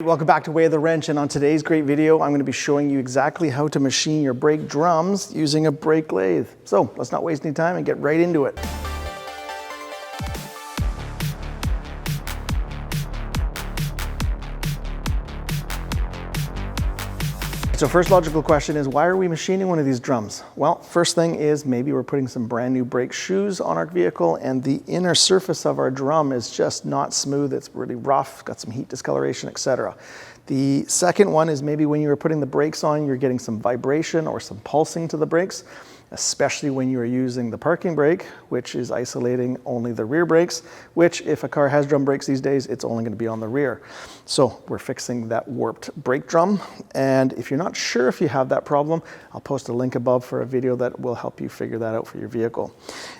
Welcome back to Way of the Wrench, and on today's great video I'm going to be showing you exactly how to machine your brake drums using a brake lathe. So let's not waste any time and get right into it. So first logical question is, why are we machining one of these drums? Well, first thing is maybe we're putting some brand new brake shoes on our vehicle and the inner surface of our drum is just not smooth. It's really rough, got some heat discoloration, etc. The second one is maybe when you were putting the brakes on, you're getting some vibration or some pulsing to the brakes, especially when you are using the parking brake, which is isolating only the rear brakes, which if a car has drum brakes these days, it's only going to be on the rear. So we're fixing that warped brake drum. And if you're not sure if you have that problem, I'll post a link above for a video that will help you figure that out for your vehicle.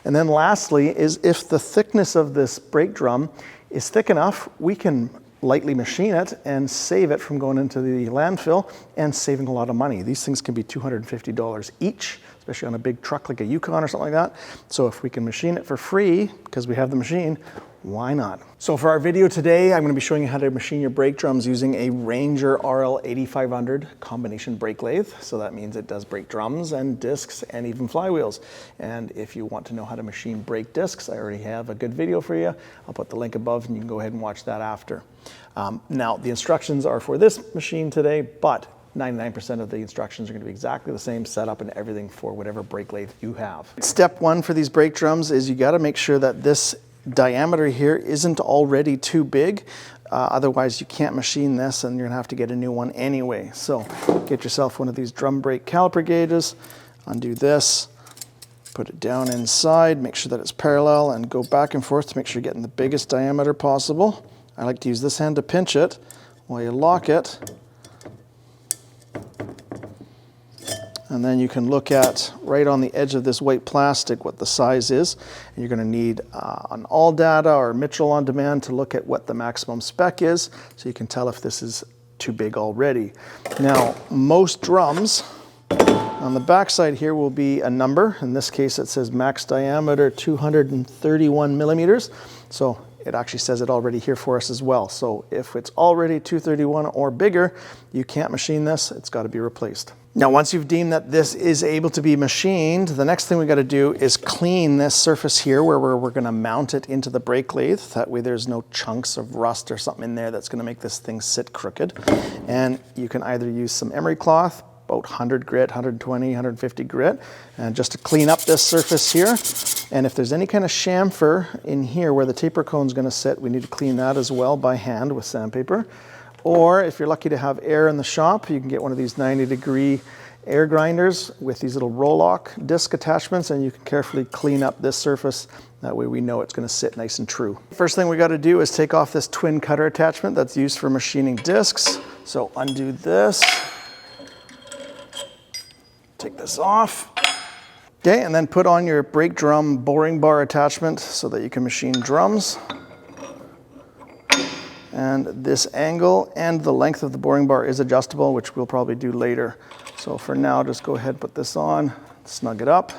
And then lastly is if the thickness of this brake drum is thick enough, we can lightly machine it and save it from going into the landfill and saving a lot of money. These things can be $250 each, especially on a big truck like a Yukon or something like that. So if we can machine it for free because we have the machine, why not? So for our video today, I'm going to be showing you how to machine your brake drums using a Ranger RL 8500 combination brake lathe. So that means it does brake drums and discs and even flywheels. And if you want to know how to machine brake discs, I already have a good video for you. I'll put the link above and you can go ahead and watch that after. Now the instructions are for this machine today, but 99% of the instructions are going to be exactly the same setup and everything for whatever brake lathe you have. Step one for these brake drums is you got to make sure that this diameter here isn't already too big. Otherwise you can't machine this and you're gonna have to get a new one anyway. So get yourself one of these drum brake caliper gauges, undo this, put it down inside, make sure that it's parallel and go back and forth to make sure you're getting the biggest diameter possible. I like to use this hand to pinch it while you lock it. And then you can look at right on the edge of this white plastic what the size is. And you're going to need an all data or Mitchell on demand to look at what the maximum spec is, so you can tell if this is too big already. Now, most drums on the back side here will be a number. In this case, it says max diameter 231 millimeters. So it actually says it already here for us as well. So if it's already 231 or bigger, you can't machine this. It's got to be replaced. Now, once you've deemed that this is able to be machined, the next thing we got to do is clean this surface here where we're going to mount it into the brake lathe. That way there's no chunks of rust or something in there that's going to make this thing sit crooked. And you can either use some emery cloth, about 100 grit, 120, 150 grit, and just to clean up this surface here. And if there's any kind of chamfer in here where the taper cone is going to sit, we need to clean that as well by hand with sandpaper. Or if you're lucky to have air in the shop, you can get one of these 90-degree air grinders with these little roll-lock disc attachments, and you can carefully clean up this surface. That way we know it's going to sit nice and true. First thing we got to do is take off this twin cutter attachment that's used for machining discs. So undo this. Take this off. Okay, and then put on your brake drum boring bar attachment so that you can machine drums. And this angle and the length of the boring bar is adjustable, which we'll probably do later. So for now, just go ahead and put this on, snug it up.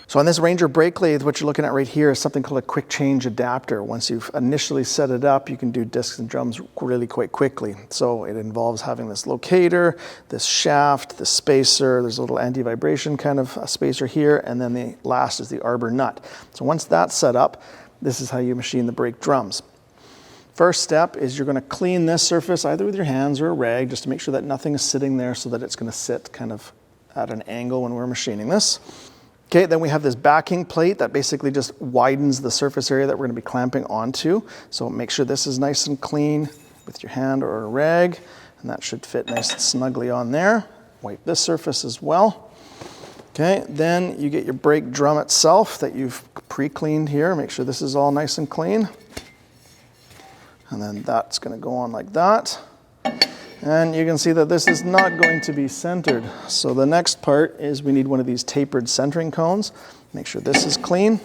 So on this Ranger brake lathe, what you're looking at right here is something called a quick change adapter. Once you've initially set it up, you can do discs and drums really quite quickly. So it involves having this locator, this shaft, this spacer, there's a little anti-vibration kind of a spacer here, and then the last is the arbor nut. So once that's set up, this is how you machine the brake drums. First step is you're going to clean this surface either with your hands or a rag just to make sure that nothing is sitting there so that it's going to sit kind of at an angle when we're machining this. Okay, then we have this backing plate that basically just widens the surface area that we're going to be clamping onto. So make sure this is nice and clean with your hand or a rag, and that should fit nice and snugly on there. Wipe this surface as well. Okay, then you get your brake drum itself that you've pre-cleaned here. Make sure this is all nice and clean. And then that's going to go on like that. And you can see that this is not going to be centered. So the next part is we need one of these tapered centering cones. Make sure this is clean.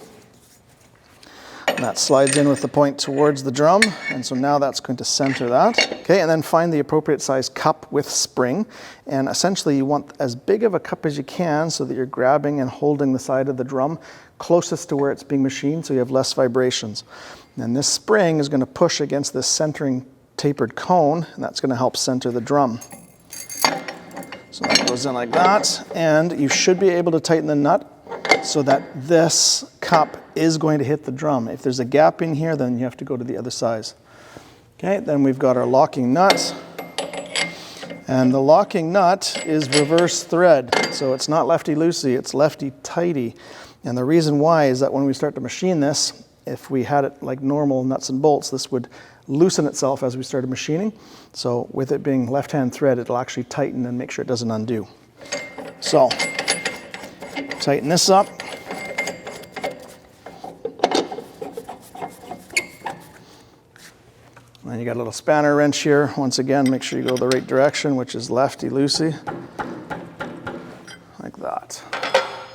And that slides in with the point towards the drum. And so now that's going to center that. Okay, and then find the appropriate size cup with spring. And essentially you want as big of a cup as you can so that you're grabbing and holding the side of the drum closest to where it's being machined so you have less vibrations. And this spring is going to push against this centering tapered cone, and that's going to help center the drum. So that goes in like that, and you should be able to tighten the nut so that this cup is going to hit the drum. If there's a gap in here, then you have to go to the other size. Okay, then we've got our locking nut. And the locking nut is reverse thread. So it's not lefty-loosey, it's lefty-tighty. And the reason why is that when we start to machine this, if we had it like normal nuts and bolts, this would loosen itself as we started machining. So with it being left-hand thread, it'll actually tighten and make sure it doesn't undo. So tighten this up. And you got a little spanner wrench here. Once again, make sure you go the right direction, which is lefty-loosey, like that.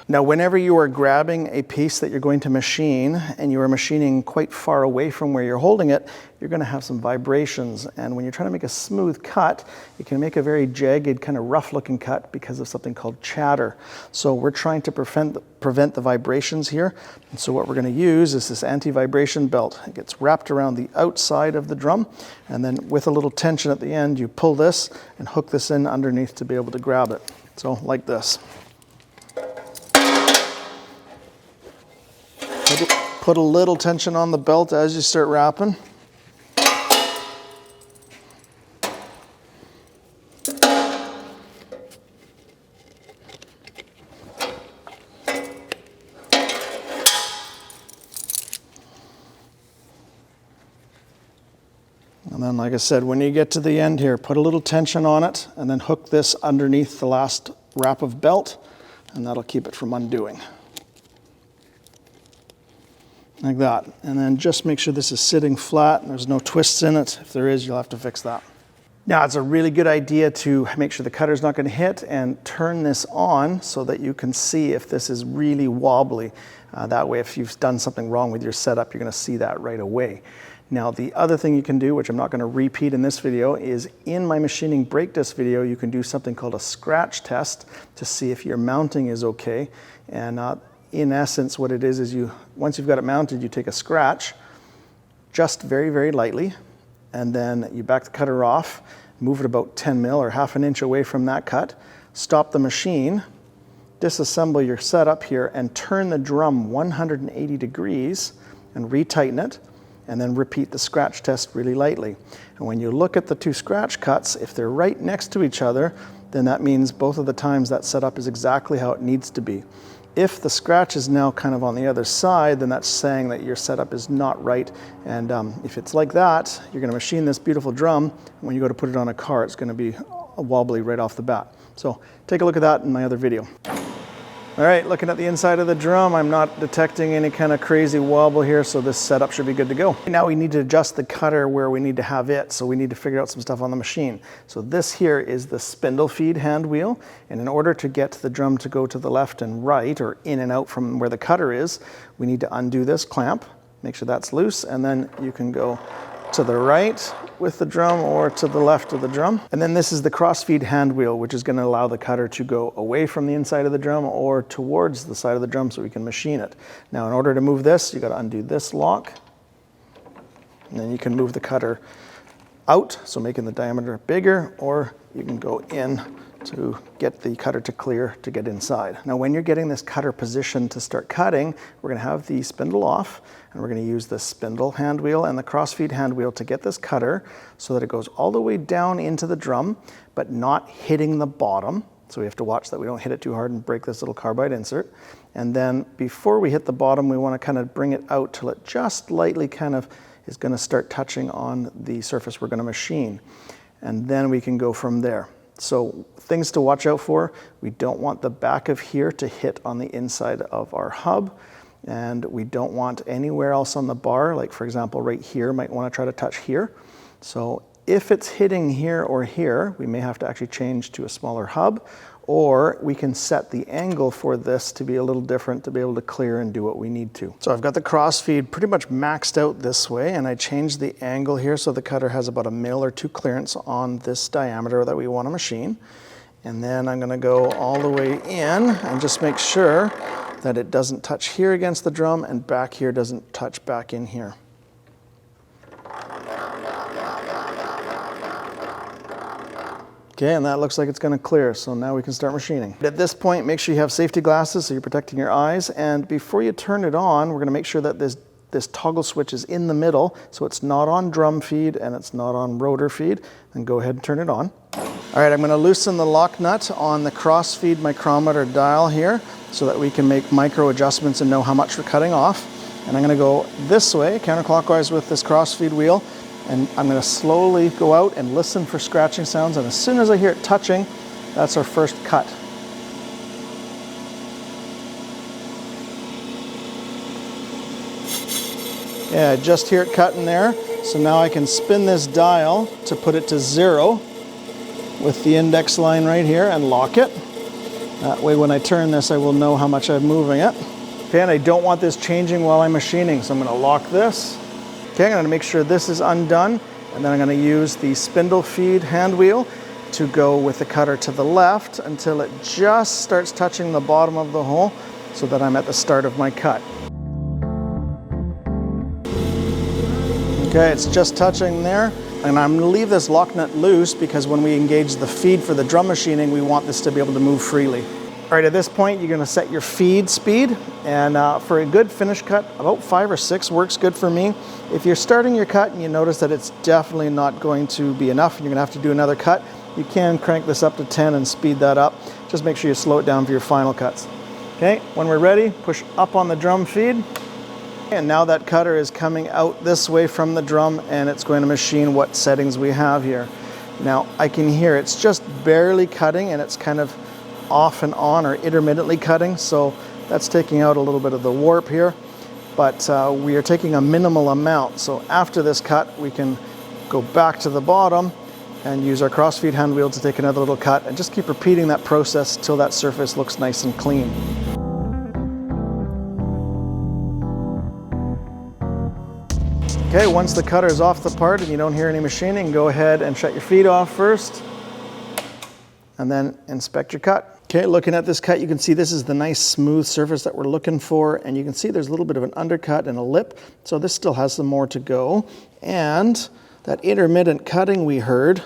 Now, whenever you are grabbing a piece that you're going to machine and you are machining quite far away from where you're holding it, you're going to have some vibrations. And when you're trying to make a smooth cut, you can make a very jagged, kind of rough-looking cut because of something called chatter. So we're trying to prevent the vibrations here. And so what we're going to use is this anti-vibration belt. It gets wrapped around the outside of the drum, and then with a little tension at the end, you pull this and hook this in underneath to be able to grab it. So like this. Put a little tension on the belt as you start wrapping. And then, like I said, when you get to the end here, put a little tension on it and then hook this underneath the last wrap of belt, and that'll keep it from undoing. Like that. And then just make sure this is sitting flat and there's no twists in it. If there is, you'll have to fix that. Now, it's a really good idea to make sure the cutter's not going to hit and turn this on so that you can see if this is really wobbly. That way, if you've done something wrong with your setup, you're going to see that right away. Now, the other thing you can do, which I'm not going to repeat in this video, is in my machining brake disc video, you can do something called a scratch test to see if your mounting is okay. And in essence, what it is once you've got it mounted, you take a scratch, just very, very lightly, and then you back the cutter off, move it about 10 mil or half an inch away from that cut, stop the machine, disassemble your setup here, and turn the drum 180 degrees and retighten it, and then repeat the scratch test really lightly. And when you look at the two scratch cuts, if they're right next to each other, then that means both of the times that setup is exactly how it needs to be. If the scratch is now kind of on the other side, then that's saying that your setup is not right. And if it's like that, you're going to machine this beautiful drum. And when you go to put it on a car, it's going to be wobbly right off the bat. So take a look at that in my other video. All right, looking at the inside of the drum, I'm not detecting any kind of crazy wobble here, so this setup should be good to go. Now we need to adjust the cutter where we need to have it, so we need to figure out some stuff on the machine. So this here is the spindle feed hand wheel, and in order to get the drum to go to the left and right, or in and out from where the cutter is, we need to undo this clamp, make sure that's loose, and then you can go to the right with the drum or to the left of the drum. And then this is the cross-feed hand wheel, which is going to allow the cutter to go away from the inside of the drum or towards the side of the drum so we can machine it. Now, in order to move this, you got to undo this lock, and then you can move the cutter out, so making the diameter bigger, or you can go in to get the cutter to clear to get inside. Now, when you're getting this cutter positioned to start cutting, we're going to have the spindle off, and we're going to use the spindle hand wheel and the cross-feed hand wheel to get this cutter so that it goes all the way down into the drum, but not hitting the bottom. So we have to watch that we don't hit it too hard and break this little carbide insert. And then before we hit the bottom, we want to kind of bring it out till it just lightly kind of is going to start touching on the surface we're going to machine. And then we can go from there. So things to watch out for, we don't want the back of here to hit on the inside of our hub, and we don't want anywhere else on the bar, like for example right here, might want to try to touch here. So if it's hitting here or here, we may have to actually change to a smaller hub, or we can set the angle for this to be a little different to be able to clear and do what we need to. So I've got the crossfeed pretty much maxed out this way, and I changed the angle here so the cutter has about 1 mil or 2 clearance on this diameter that we want to machine. And then I'm going to go all the way in and just make sure that it doesn't touch here against the drum and back here doesn't touch back in here. Okay, and that looks like it's going to clear, so now we can start machining. At this point, make sure you have safety glasses so you're protecting your eyes, and before you turn it on, we're going to make sure that this toggle switch is in the middle, so it's not on drum feed and it's not on rotor feed, and go ahead and turn it on. All right, I'm going to loosen the lock nut on the cross-feed micrometer dial here so that we can make micro adjustments and know how much we're cutting off. And I'm going to go this way, counterclockwise with this cross-feed wheel, and I'm going to slowly go out and listen for scratching sounds, and as soon as I hear it touching, that's our first cut. Yeah, I just hear it cutting there, so now I can spin this dial to put it to 0 with the index line right here and lock it. That way when I turn this, I will know how much I'm moving it. Okay, and I don't want this changing while I'm machining, so I'm going to lock this. Okay, I'm going to make sure this is undone, and then I'm going to use the spindle feed hand wheel to go with the cutter to the left until it just starts touching the bottom of the hole so that I'm at the start of my cut. Okay, it's just touching there, and I'm going to leave this lock nut loose because when we engage the feed for the drum machining, we want this to be able to move freely. All right, at this point, you're going to set your feed speed, and for a good finish cut, about 5 or 6 works good for me. If you're starting your cut and you notice that it's definitely not going to be enough and you're going to have to do another cut, you can crank this up to 10 and speed that up. Just make sure you slow it down for your final cuts. Okay, when we're ready, push up on the drum feed. And now that cutter is coming out this way from the drum, and it's going to machine what settings we have here. Now I can hear it's just barely cutting, and it's kind of off and on or intermittently cutting, so that's taking out a little bit of the warp here, but we are taking a minimal amount. So after this cut, we can go back to the bottom and use our cross-feed hand wheel to take another little cut, and just keep repeating that process till that surface looks nice and clean. Okay, once the cutter is off the part and you don't hear any machining, go ahead and shut your feed off first, and then inspect your cut. Okay, looking at this cut, you can see this is the nice smooth surface that we're looking for, and you can see there's a little bit of an undercut and a lip, so this still has some more to go. And that intermittent cutting we heard,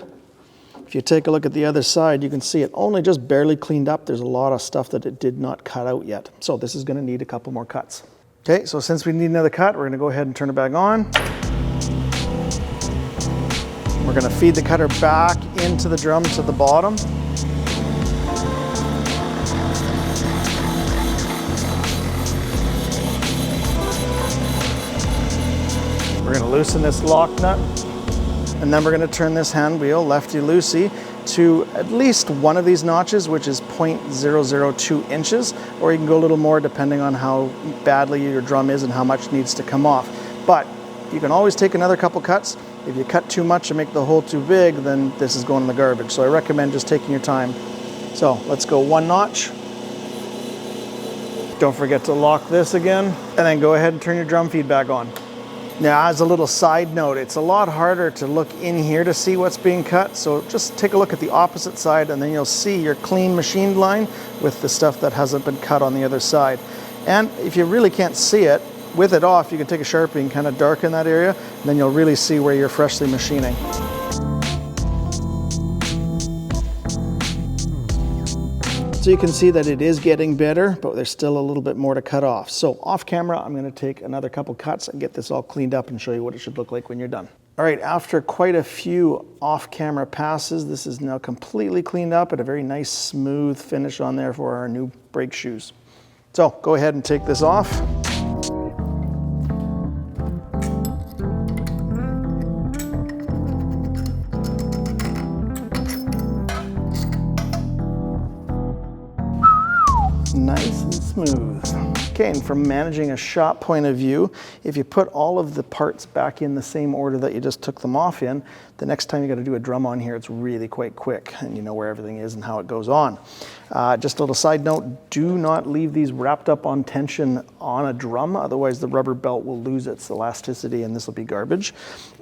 if you take a look at the other side, you can see it only just barely cleaned up. There's a lot of stuff that it did not cut out yet, so this is going to need a couple more cuts. Okay, so since we need another cut, we're going to go ahead and turn it back on. We're going to feed the cutter back into the drum to the bottom. We're going to loosen this lock nut, and then we're going to turn this hand wheel lefty-loosey to at least one of these notches, which is 0.002 inches, or you can go a little more depending on how badly your drum is and how much needs to come off. But you can always take another couple cuts. If you cut too much and make the hole too big, then this is going in the garbage. So I recommend just taking your time. So let's go 1 notch. Don't forget to lock this again, and then go ahead and turn your drum feed back on. Now, as a little side note, it's a lot harder to look in here to see what's being cut, so just take a look at the opposite side, and then you'll see your clean machined line with the stuff that hasn't been cut on the other side. And if you really can't see it, with it off, you can take a Sharpie and kind of darken that area, and then you'll really see where you're freshly machining. So you can see that it is getting better, but there's still a little bit more to cut off. So off camera, I'm going to take another couple cuts and get this all cleaned up and show you what it should look like when you're done. All right, after quite a few off-camera passes, this is now completely cleaned up and a very nice smooth finish on there for our new brake shoes. So go ahead and take this off. Nice and smooth. Okay, and from managing a shop point of view, if you put all of the parts back in the same order that you just took them off in, the next time you got to do a drum on here, it's really quite quick, and you know where everything is and how it goes on. Just a little side note, do not leave these wrapped up on tension on a drum, otherwise the rubber belt will lose its elasticity and this will be garbage.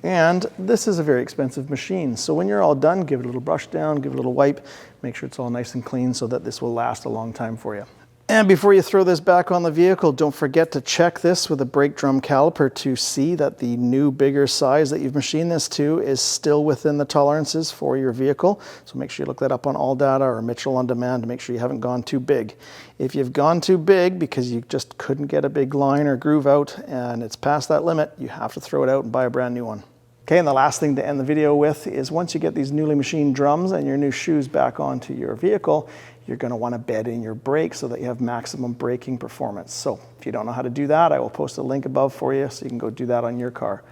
And this is a very expensive machine, so when you're all done, give it a little brush down, give it a little wipe, make sure it's all nice and clean so that this will last a long time for you. And before you throw this back on the vehicle, don't forget to check this with a brake drum caliper to see that the new bigger size that you've machined this to is still within the tolerances for your vehicle. So make sure you look that up on All Data or Mitchell On Demand to make sure you haven't gone too big. If you've gone too big because you just couldn't get a big line or groove out and it's past that limit, you have to throw it out and buy a brand new one. Okay, and the last thing to end the video with is once you get these newly machined drums and your new shoes back onto your vehicle, you're going to want to bed in your brakes so that you have maximum braking performance. So if you don't know how to do that, I will post a link above for you so you can go do that on your car.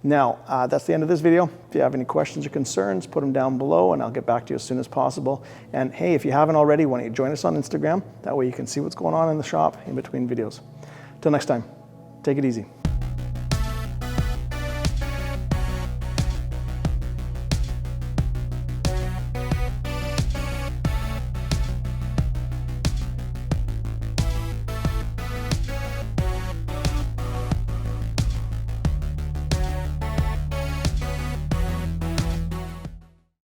Now, that's the end of this video. If you have any questions or concerns, put them down below and I'll get back to you as soon as possible. And hey, if you haven't already, why don't you join us on Instagram? That way you can see what's going on in the shop in between videos. Till next time, take it easy.